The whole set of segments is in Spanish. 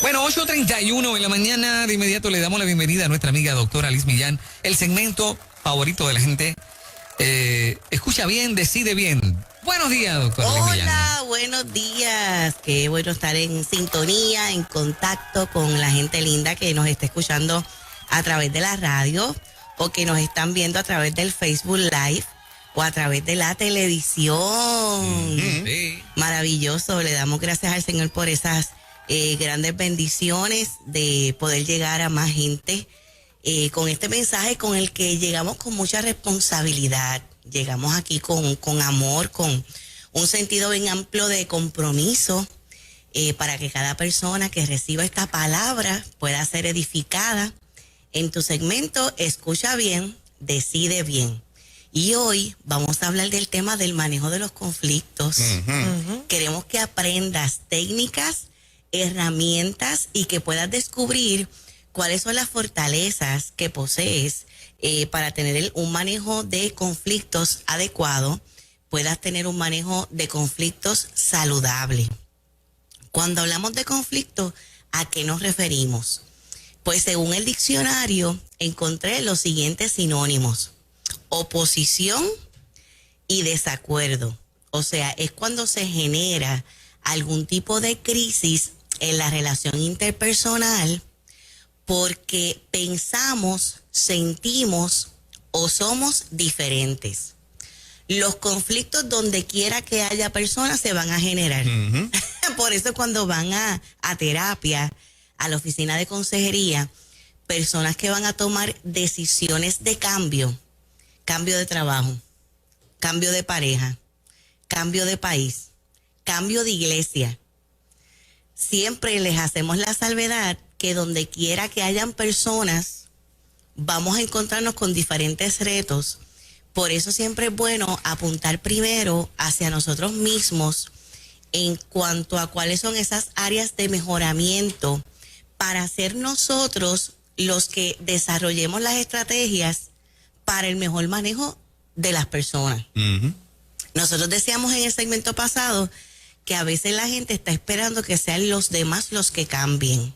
Bueno, 8:31 en la mañana. De inmediato le damos la bienvenida a nuestra amiga doctora Liz Millán. El segmento favorito de la gente. Escucha bien, decide bien. Buenos días, doctora Liz Millán. Hola, buenos días. Qué bueno estar en sintonía, en contacto con la gente linda que nos está escuchando a través de la radio o que nos están viendo a través del Facebook Live o a través de la televisión. Sí. Maravilloso. Le damos gracias al Señor por esas grandes bendiciones de poder llegar a más gente con este mensaje con el que llegamos con mucha responsabilidad. Llegamos aquí con amor, con un sentido bien amplio de compromiso para que cada persona que reciba esta palabra pueda ser edificada. En tu segmento, escucha bien, decide bien. Y hoy vamos a hablar del tema del manejo de los conflictos. Queremos que aprendas técnicas, herramientas y que puedas descubrir cuáles son las fortalezas que posees para tener un manejo de conflictos adecuado, puedas tener un manejo de conflictos saludable. Cuando hablamos de conflicto, ¿a qué nos referimos? Pues según el diccionario encontré los siguientes sinónimos: oposición y desacuerdo. O sea, es cuando se genera algún tipo de crisis en la relación interpersonal porque pensamos, sentimos o somos diferentes. Los conflictos donde quiera que haya personas se van a generar. Por eso cuando van a terapia, a la oficina de consejería, personas que van a tomar decisiones de cambio de trabajo, cambio de pareja, cambio de país, cambio de iglesia, siempre les hacemos la salvedad que donde quiera que hayan personas, vamos a encontrarnos con diferentes retos. Por eso siempre es bueno apuntar primero hacia nosotros mismos en cuanto a cuáles son esas áreas de mejoramiento para ser nosotros los que desarrollemos las estrategias para el mejor manejo de las personas. Nosotros decíamos en el segmento pasado que a veces la gente está esperando que sean los demás los que cambien.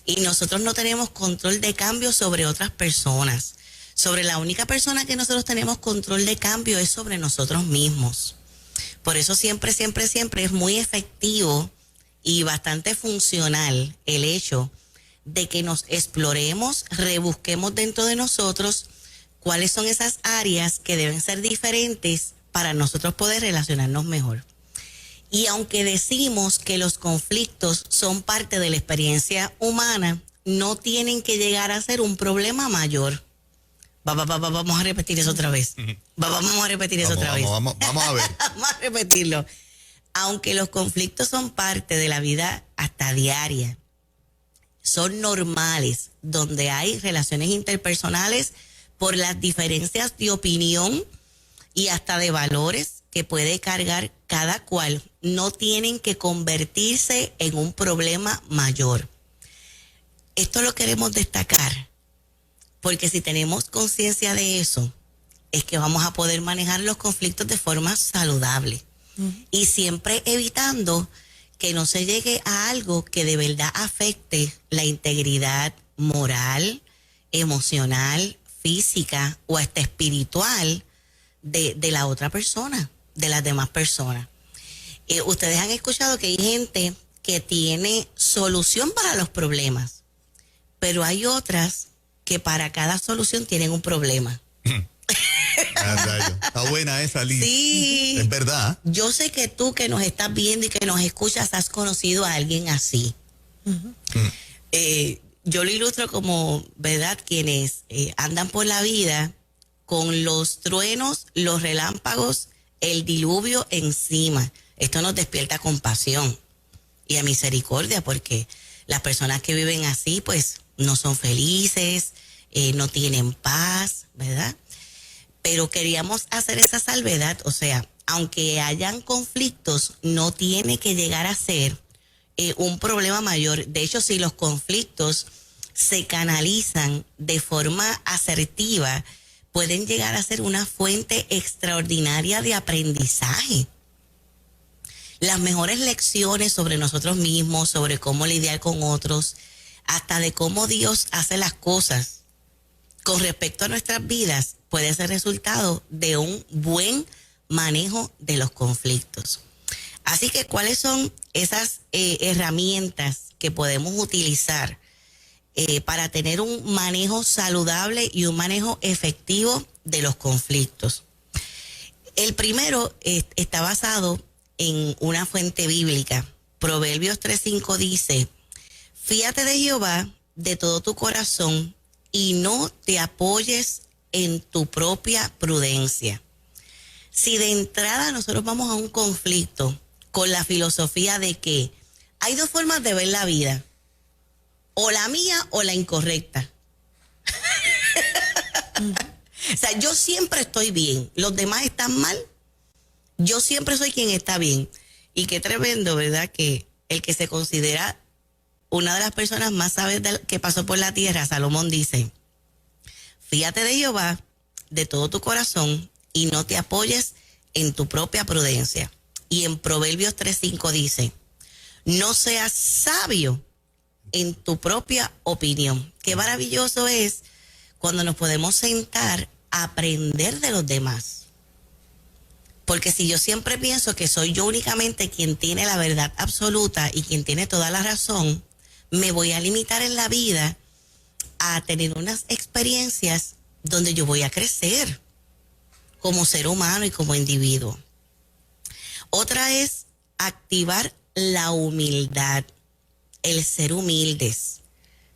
Y nosotros no tenemos control de cambio sobre otras personas. Sobre la única persona que nosotros tenemos control de cambio es sobre nosotros mismos. Por eso siempre es muy efectivo y bastante funcional el hecho de que nos exploremos, rebusquemos dentro de nosotros cuáles son esas áreas que deben ser diferentes para nosotros poder relacionarnos mejor. Y aunque decimos que los conflictos son parte de la experiencia humana, no tienen que llegar a ser un problema mayor. Vamos a repetir eso otra vez. Vamos a repetir eso otra vez. Vamos a ver. Vamos a repetirlo. Aunque los conflictos son parte de la vida hasta diaria, son normales, donde hay relaciones interpersonales por las diferencias de opinión y hasta de valores que puede cargar cada cual, no tienen que convertirse en un problema mayor. Esto lo queremos destacar, porque si tenemos conciencia de eso, es que vamos a poder manejar los conflictos de forma saludable. Y siempre evitando que no se llegue a algo que de verdad afecte la integridad moral, emocional, física o hasta espiritual de la otra persona, de las demás personas. Ustedes han escuchado que hay gente que tiene solución para los problemas, pero hay otras que para cada solución tienen un problema. Está buena esa, Liz. Sí. Es verdad. Yo sé que tú que nos estás viendo y que nos escuchas has conocido a alguien así. Yo lo ilustro como, ¿verdad? Quienes andan por la vida con los truenos, los relámpagos, el diluvio encima. Esto nos despierta compasión y a misericordia, porque las personas que viven así, pues, no son felices, no tienen paz, ¿verdad? Pero queríamos hacer esa salvedad, o sea, aunque hayan conflictos, no tiene que llegar a ser un problema mayor. De hecho, si los conflictos se canalizan de forma asertiva, pueden llegar a ser una fuente extraordinaria de aprendizaje. las mejores lecciones sobre nosotros mismos, sobre cómo lidiar con otros, hasta de cómo Dios hace las cosas con respecto a nuestras vidas, puede ser resultado de un buen manejo de los conflictos. Así que, ¿cuáles son esas herramientas que podemos utilizar para tener un manejo saludable y un manejo efectivo de los conflictos? El primero está basado en una fuente bíblica. Proverbios 3:5 dice: fíate de Jehová de todo tu corazón y no te apoyes en tu propia prudencia. Si de entrada nosotros vamos a un conflicto con la filosofía de que hay dos formas de ver la vida, o la mía o la incorrecta. O sea, yo siempre estoy bien, los demás están mal, yo siempre soy quien está bien. Y qué tremendo, ¿verdad? Que el que se considera una de las personas más sabias que pasó por la tierra, Salomón, dice: fíate de Jehová de todo tu corazón y no te apoyes en tu propia prudencia. Y en Proverbios 3:5 dice: no seas sabio en tu propia opinión. Qué maravilloso es cuando nos podemos sentar a aprender de los demás. Porque si yo siempre pienso que soy yo únicamente quien tiene la verdad absoluta y quien tiene toda la razón, me voy a limitar en la vida a tener unas experiencias donde yo voy a crecer como ser humano y como individuo. Otra es activar la humildad, el ser humildes.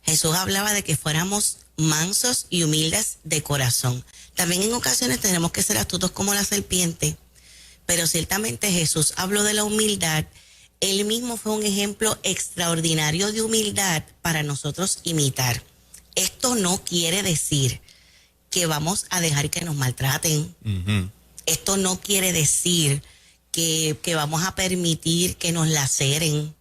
Jesús hablaba de que fuéramos mansos y humildes de corazón. También en ocasiones tenemos que ser astutos como la serpiente, pero ciertamente Jesús habló de la humildad. Él mismo fue un ejemplo extraordinario de humildad para nosotros imitar. Esto no quiere decir que vamos a dejar que nos maltraten. Uh-huh. Esto no quiere decir que vamos a permitir que nos laceren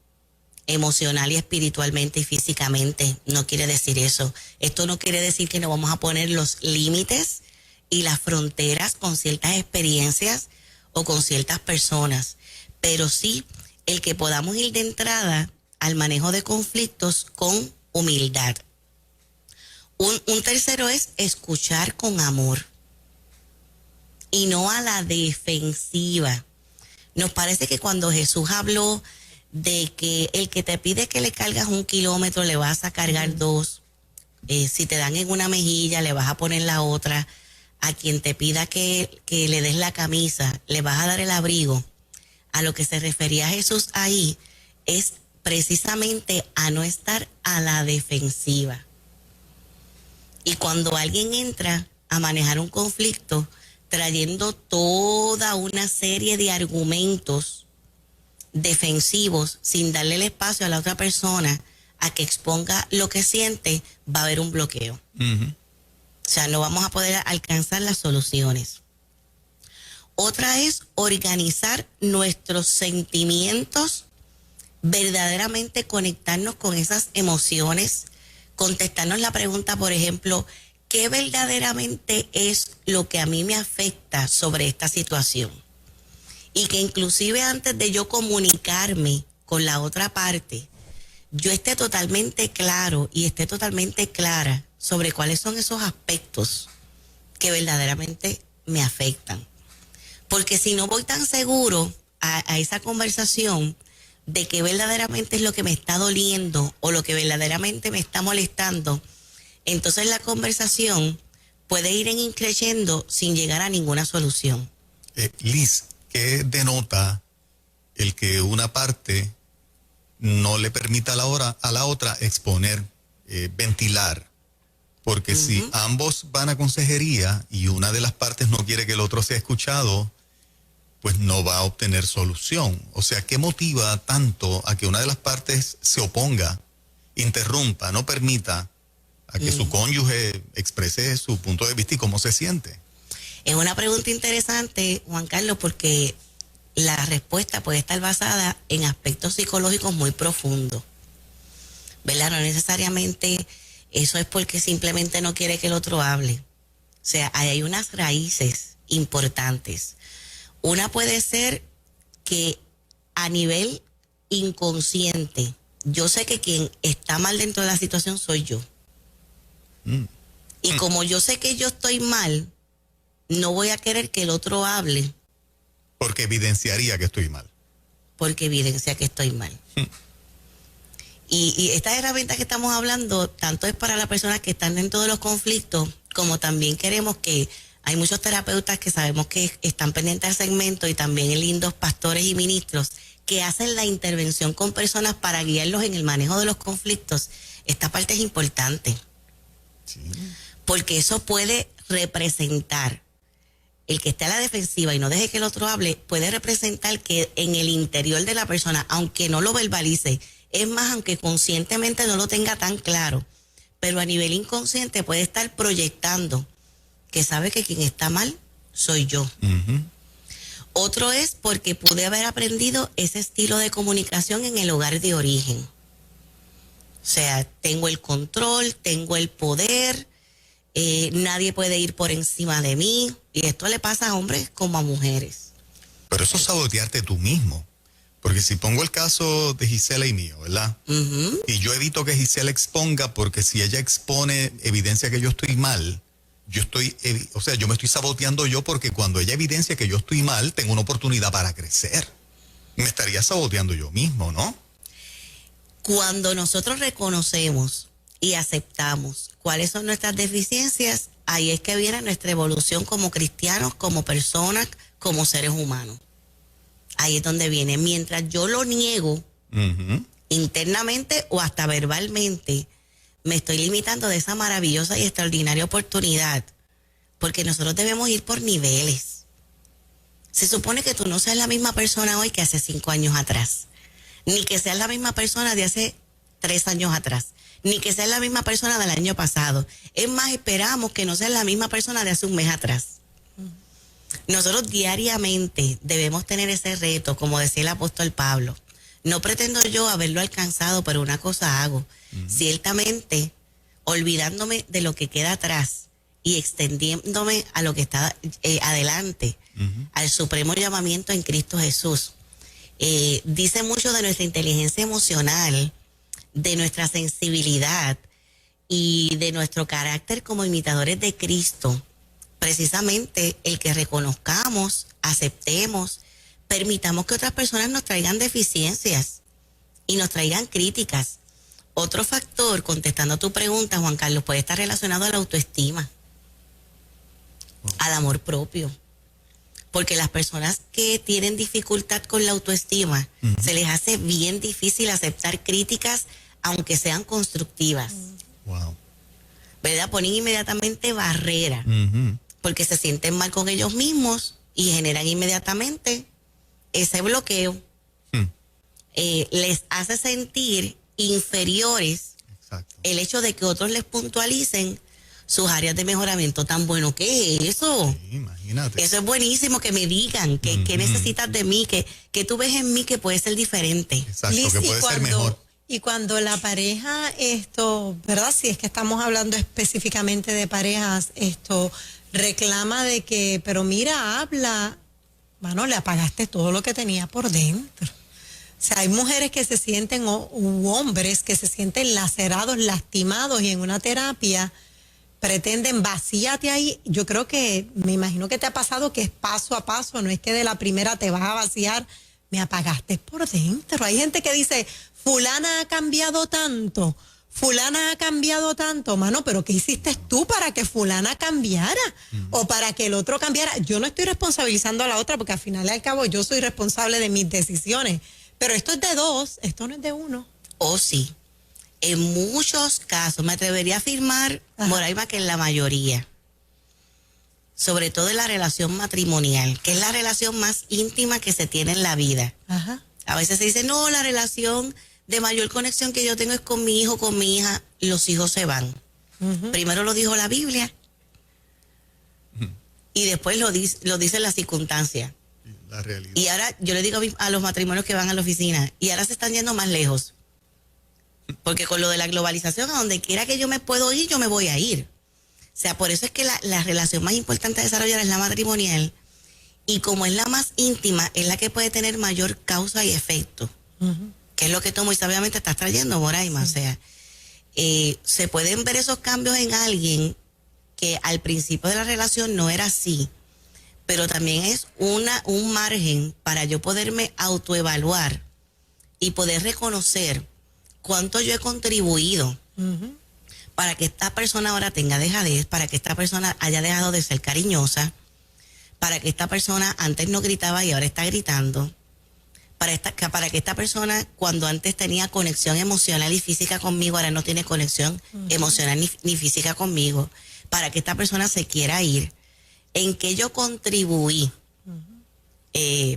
emocional y espiritualmente y físicamente. No quiere decir eso. Esto no quiere decir que no vamos a poner los límites y las fronteras con ciertas experiencias o con ciertas personas, pero sí el que podamos ir de entrada al manejo de conflictos con humildad. Un tercero es escuchar con amor y no a la defensiva. Nos parece que cuando Jesús habló de que el que te pide que le cargas 1 kilómetro le vas a cargar 2, si te dan en una mejilla le vas a poner la otra, a quien te pida que le des la camisa le vas a dar el abrigo. A lo que se refería Jesús ahí es precisamente a no estar a la defensiva. Y cuando alguien entra a manejar un conflicto trayendo toda una serie de argumentos defensivos sin darle el espacio a la otra persona a que exponga lo que siente, va a haber un bloqueo. Uh-huh. O sea, no vamos a poder alcanzar las soluciones. Otra es organizar nuestros sentimientos, verdaderamente conectarnos con esas emociones, contestarnos la pregunta, por ejemplo, ¿qué verdaderamente es lo que a mí me afecta sobre esta situación? Y que inclusive antes de yo comunicarme con la otra parte, yo esté totalmente claro y esté totalmente clara sobre cuáles son esos aspectos que verdaderamente me afectan. Porque si no voy tan seguro a esa conversación de qué verdaderamente es lo que me está doliendo o lo que verdaderamente me está molestando, entonces la conversación puede ir en increyendo sin llegar a ninguna solución. Liz, ¿qué denota el que una parte no le permita a la otra exponer, ventilar? Porque uh-huh. Si ambos van a consejería y una de las partes no quiere que el otro sea escuchado, pues no va a obtener solución. O sea, ¿qué motiva tanto a que una de las partes se oponga, interrumpa, no permita a que su cónyuge exprese su punto de vista y cómo se siente? Es una pregunta interesante, Juan Carlos, porque la respuesta puede estar basada en aspectos psicológicos muy profundos, ¿verdad? No necesariamente eso es porque simplemente no quiere que el otro hable. O sea, hay unas raíces importantes. Una puede ser que a nivel inconsciente, yo sé que quien está mal dentro de la situación soy yo. Y como yo sé que yo estoy mal, no voy a querer que el otro hable. Porque evidenciaría que estoy mal. Porque evidencia que estoy mal. Y estas herramientas que estamos hablando, tanto es para las personas que están dentro de los conflictos, como también queremos que hay muchos terapeutas que sabemos que están pendientes al segmento y también lindos pastores y ministros que hacen la intervención con personas para guiarlos en el manejo de los conflictos. Esta parte es importante. Sí. Porque eso puede representar, el que esté a la defensiva y no deje que el otro hable, puede representar que en el interior de la persona, aunque no lo verbalice, es más, aunque conscientemente no lo tenga tan claro, pero a nivel inconsciente puede estar proyectando que sabe que quien está mal soy yo. Otro es porque pude haber aprendido ese estilo de comunicación en el hogar de origen. O sea, tengo el control, tengo el poder, nadie puede ir por encima de mí. Y esto le pasa a hombres como a mujeres. Pero eso es sabotearte tú mismo. Porque si pongo el caso de Gisela y mío, ¿verdad? Y yo evito que Gisela exponga, porque si ella expone evidencia que yo estoy mal, yo me estoy saboteando yo, porque cuando ella evidencia que yo estoy mal, tengo una oportunidad para crecer. Me estaría saboteando yo mismo, ¿no? Cuando nosotros reconocemos y aceptamos cuáles son nuestras deficiencias, ahí es que viene nuestra evolución como cristianos, como personas, como seres humanos. Ahí es donde viene. Mientras yo lo niego internamente o hasta verbalmente, me estoy limitando de esa maravillosa y extraordinaria oportunidad. Porque nosotros debemos ir por niveles. Se supone que tú no seas la misma persona hoy que hace 5 años atrás. Ni que seas la misma persona de hace 3 años atrás. Ni que seas la misma persona del año pasado. Es más, esperamos que no seas la misma persona de hace un mes atrás. Nosotros diariamente debemos tener ese reto, como decía el apóstol Pablo. No pretendo yo haberlo alcanzado, pero una cosa hago. Ciertamente, olvidándome de lo que queda atrás y extendiéndome a lo que está adelante, al supremo llamamiento en Cristo Jesús. Dice mucho de nuestra inteligencia emocional, de nuestra sensibilidad y de nuestro carácter como imitadores de Cristo. Precisamente el que reconozcamos, aceptemos, permitamos que otras personas nos traigan deficiencias y nos traigan críticas. Otro factor, contestando a tu pregunta, Juan Carlos, puede estar relacionado a la autoestima, al amor propio. Porque las personas que tienen dificultad con la autoestima, se les hace bien difícil aceptar críticas, aunque sean constructivas. Wow. ¿Verdad? Ponen inmediatamente barrera. Porque se sienten mal con ellos mismos y generan inmediatamente ese bloqueo. Les hace sentir inferiores. Exacto. El hecho de que otros les puntualicen sus áreas de mejoramiento. Tan bueno que es eso. Sí, imagínate. Eso es buenísimo, que me digan que necesitas de mí, que tú ves en mí que puede ser diferente. Exacto, Liz, que puede ser mejor. Y cuando la pareja, ¿verdad? Si es que estamos hablando específicamente de parejas, reclama de que, pero mira, habla, mano, le apagaste todo lo que tenía por dentro. O sea, hay mujeres que se sienten, u hombres que se sienten lacerados, lastimados, y en una terapia pretenden vacíate ahí. Yo creo que, me imagino que te ha pasado que es paso a paso, no es que de la primera te vas a vaciar, me apagaste por dentro. Hay gente que dice, fulana ha cambiado tanto, mano, pero ¿qué hiciste tú para que fulana cambiara? O para que el otro cambiara. Yo no estoy responsabilizando a la otra, porque al final y al cabo yo soy responsable de mis decisiones. Pero esto es de dos, esto no es de uno. Oh, sí. En muchos casos, me atrevería a afirmar, Moraima, que en la mayoría, sobre todo en la relación matrimonial, que es la relación más íntima que se tiene en la vida. A veces se dice, no, la relación de mayor conexión que yo tengo es con mi hijo, con mi hija. Los hijos se van. Primero lo dijo la Biblia y después lo dice la circunstancia. La realidad. Y ahora yo le digo a los matrimonios que van a la oficina, y ahora se están yendo más lejos. Porque con lo de la globalización, a donde quiera que yo me puedo ir, yo me voy a ir. O sea, por eso es que la relación más importante a desarrollar es la matrimonial. Y como es la más íntima, es la que puede tener mayor causa y efecto. Que es lo que tú muy sabiamente estás trayendo, Moraima. O sea, se pueden ver esos cambios en alguien que al principio de la relación no era así, pero también es un margen para yo poderme autoevaluar y poder reconocer cuánto yo he contribuido para que esta persona ahora tenga dejadez, para que esta persona haya dejado de ser cariñosa, para que esta persona antes no gritaba y ahora está gritando, para que esta persona cuando antes tenía conexión emocional y física conmigo, ahora no tiene conexión emocional ni física conmigo, para que esta persona se quiera ir, en que yo contribuí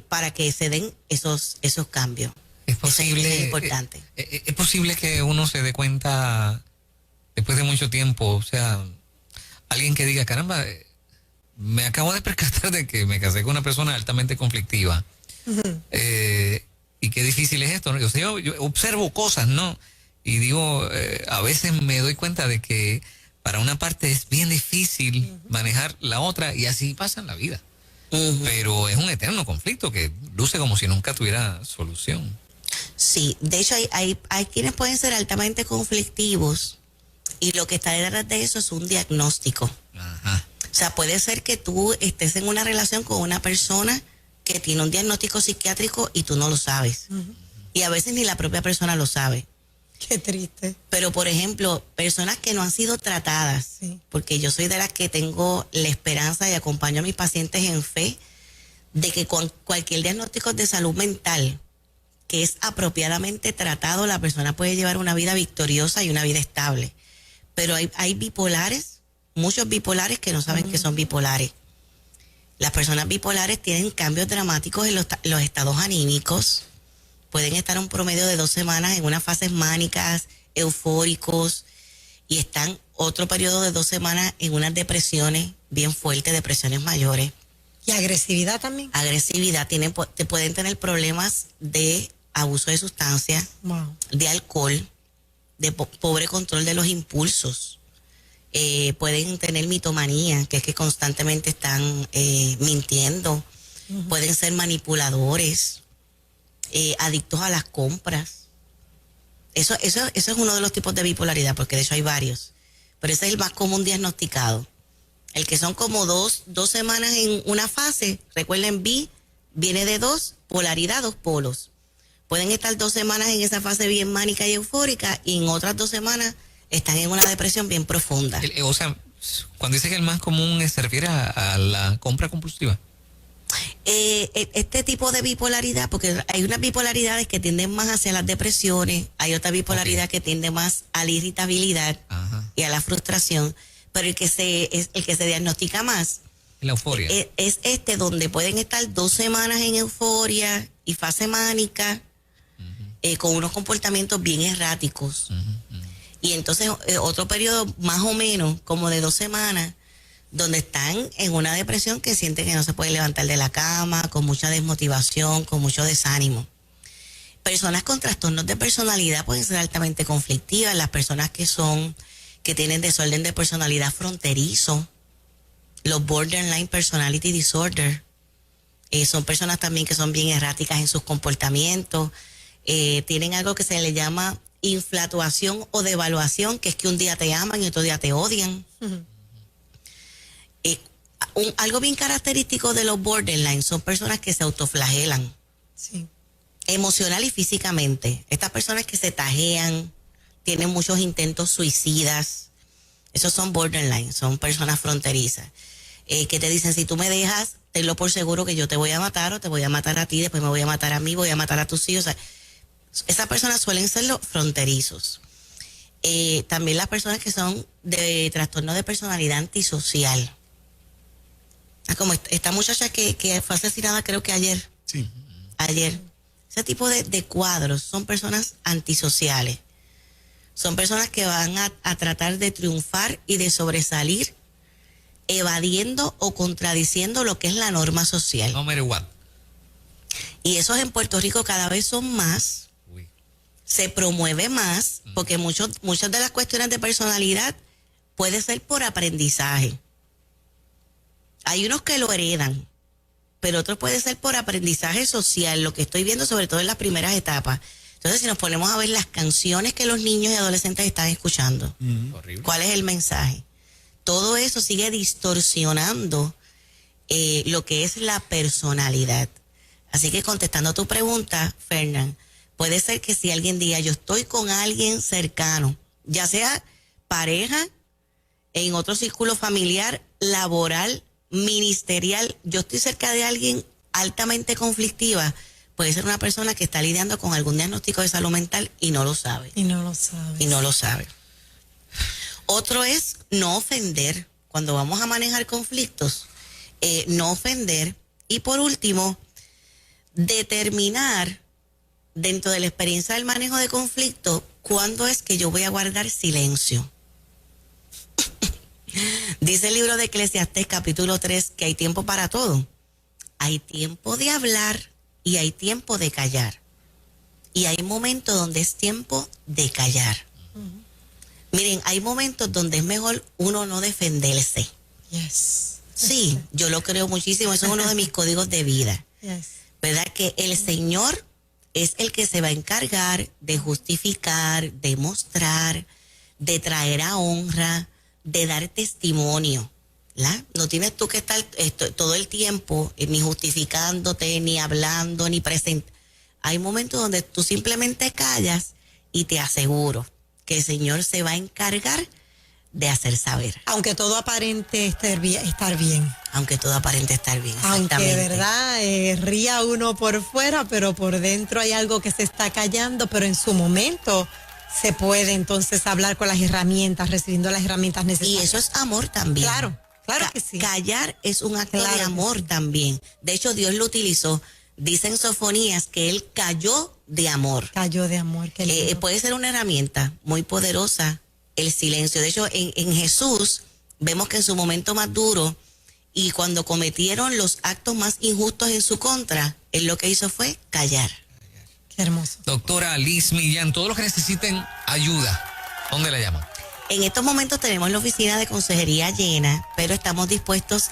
para que se den esos cambios. Es posible, Eso es importante. Es posible que uno se dé cuenta después de mucho tiempo, o sea, alguien que diga, caramba, me acabo de percatar de que me casé con una persona altamente conflictiva. Y qué difícil es esto, ¿no? O sea, yo observo cosas, ¿no? Y digo, a veces me doy cuenta de que para una parte es bien difícil manejar la otra y así pasa en la vida. Pero es un eterno conflicto que luce como si nunca tuviera solución. Sí, de hecho hay quienes pueden ser altamente conflictivos y lo que está detrás de eso es un diagnóstico. Ajá. O sea, puede ser que tú estés en una relación con una persona que tiene un diagnóstico psiquiátrico y tú no lo sabes. Y a veces ni la propia persona lo sabe. Qué triste. Pero, por ejemplo, personas que no han sido tratadas, porque yo soy de las que tengo la esperanza y acompaño a mis pacientes en fe de que con cualquier diagnóstico de salud mental que es apropiadamente tratado, la persona puede llevar una vida victoriosa y una vida estable. Pero hay bipolares, muchos bipolares que no saben que son bipolares. Las personas bipolares tienen cambios dramáticos en los estados anímicos. Pueden estar un promedio de 2 semanas en unas fases mánicas, eufóricos, y están otro periodo de 2 semanas en unas depresiones bien fuertes, depresiones mayores. ¿Y agresividad también? Agresividad, pueden tener problemas de abuso de sustancias, de alcohol, de pobre control de los impulsos. Pueden tener mitomanía, que es que constantemente están mintiendo. Pueden ser manipuladores, adictos a las compras. Eso es uno de los tipos de bipolaridad, porque de hecho hay varios. Pero ese es el más común diagnosticado. El que son como dos semanas en una fase, recuerden, bi viene de 2, polaridad, 2 polos. Pueden estar 2 semanas en esa fase bien mánica y eufórica y en otras 2 semanas están en una depresión bien profunda. O sea, cuando dice que el más común se refiere a la compra compulsiva. Este tipo de bipolaridad, porque hay unas bipolaridades que tienden más hacia las depresiones, hay otra bipolaridad que tiende más a la irritabilidad y a la frustración, pero el que se diagnostica más la euforia es donde pueden estar 2 semanas en euforia y fase mánica, con unos comportamientos bien erráticos. Y entonces otro periodo más o menos como de 2 semanas donde están en una depresión que sienten que no se pueden levantar de la cama, con mucha desmotivación, con mucho desánimo. Personas con trastornos de personalidad pueden ser altamente conflictivas. Las personas que tienen desorden de personalidad fronterizo, los borderline personality disorder, son personas también que son bien erráticas en sus comportamientos, tienen algo que se le llama inflatuación o devaluación, que es que un día te aman y otro día te odian. Algo bien característico de los borderline son personas que se autoflagelan. Sí. Emocional y físicamente. Estas personas que se tajean, tienen muchos intentos suicidas. Esos son borderline, son personas fronterizas. Que te dicen, si tú me dejas, tenlo por seguro que yo te voy a matar o te voy a matar a ti, después me voy a matar a mí, voy a matar a tus hijos. O sea, esas personas suelen ser los fronterizos. También las personas que son de trastorno de personalidad antisocial. Como esta muchacha que fue asesinada creo que ayer. Sí. Ayer. Ese tipo de cuadros son personas antisociales. Son personas que van a tratar de triunfar y de sobresalir evadiendo o contradiciendo lo que es la norma social. No matter what. Y esos en Puerto Rico cada vez son más. Se promueve más, porque muchas de las cuestiones de personalidad puede ser por aprendizaje. Hay unos que lo heredan, pero otro puede ser por aprendizaje social, lo que estoy viendo sobre todo en las primeras etapas. Entonces, si nos ponemos a ver las canciones que los niños y adolescentes están escuchando, Horrible. ¿cuál es el mensaje? Todo eso sigue distorsionando lo que es la personalidad. Así que contestando tu pregunta, Fernán, puede ser que si alguien diga, yo estoy con alguien cercano, ya sea pareja, en otro círculo familiar, laboral, ministerial, yo estoy cerca de alguien altamente conflictiva, puede ser una persona que está lidiando con algún diagnóstico de salud mental y no lo sabe. Y no lo sabes. Y no lo sabe. Otro es no ofender. Cuando vamos a manejar conflictos, no ofender. Y por último, determinar dentro de la experiencia del manejo de conflicto cuándo es que yo voy a guardar silencio. Dice el libro de Eclesiastés capítulo 3 que hay tiempo para todo. Hay tiempo de hablar y hay tiempo de callar. Y hay momentos donde es tiempo de callar. Miren, hay momentos donde es mejor uno no defenderse. Yes. Sí, yo lo creo muchísimo. Eso es uno de mis códigos de vida. Yes. ¿Verdad? Que el Señor es el que se va a encargar de justificar, de mostrar, de traer a honra, de dar testimonio. ¿La? No tienes tú que estar todo el tiempo ni justificándote, ni hablando, ni presente. Hay momentos donde tú simplemente callas y te aseguro que el Señor se va a encargar de hacer saber. Aunque todo aparente estar bien. Aunque todo aparente estar bien. Aunque, Exactamente. ¿verdad? Ría uno por fuera, pero por dentro hay algo que se está callando, pero en su momento se puede entonces hablar con las herramientas, recibiendo las herramientas Y necesarias. eso es amor también. Claro que sí. Callar es un acto Claro de que amor sí. también. De hecho, Dios lo utilizó. Dicen Sofonías que Él cayó de amor. Cayó de amor. Qué lindo. Puede ser una herramienta muy poderosa el silencio. De hecho, en Jesús vemos que en su momento más duro y cuando cometieron los actos más injustos en su contra, Él lo que hizo fue callar. Qué hermoso. Doctora Liz Millán, todos los que necesiten ayuda, ¿dónde la llaman? En estos momentos tenemos la oficina de consejería llena, pero estamos dispuestos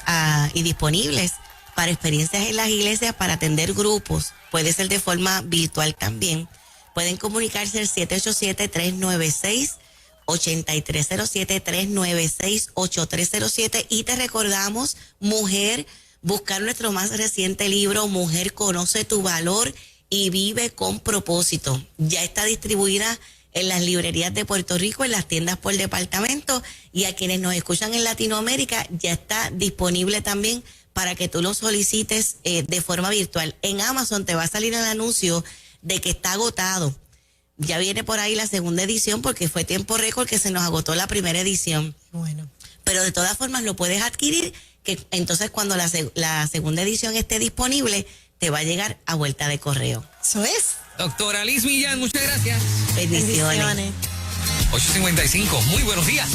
y disponibles para experiencias en las iglesias para atender grupos. Puede ser de forma virtual también. Pueden comunicarse al 787-396-8307, 396-8307. Y te recordamos, mujer, buscar nuestro más reciente libro, Mujer, conoce tu valor y vive con propósito. Ya está distribuida en las librerías de Puerto Rico, en las tiendas por departamento, y a quienes nos escuchan en Latinoamérica ya está disponible también para que tú lo solicites de forma virtual. En Amazon te va a salir el anuncio de que está agotado. Ya viene por ahí la segunda edición porque fue tiempo récord que se nos agotó la primera edición. Bueno. Pero de todas formas lo puedes adquirir, que entonces cuando la segunda edición esté disponible, te va a llegar a vuelta de correo. Eso es. Doctora Liz Millán, muchas gracias. Bendiciones. Bendiciones. 8:55, muy buenos días.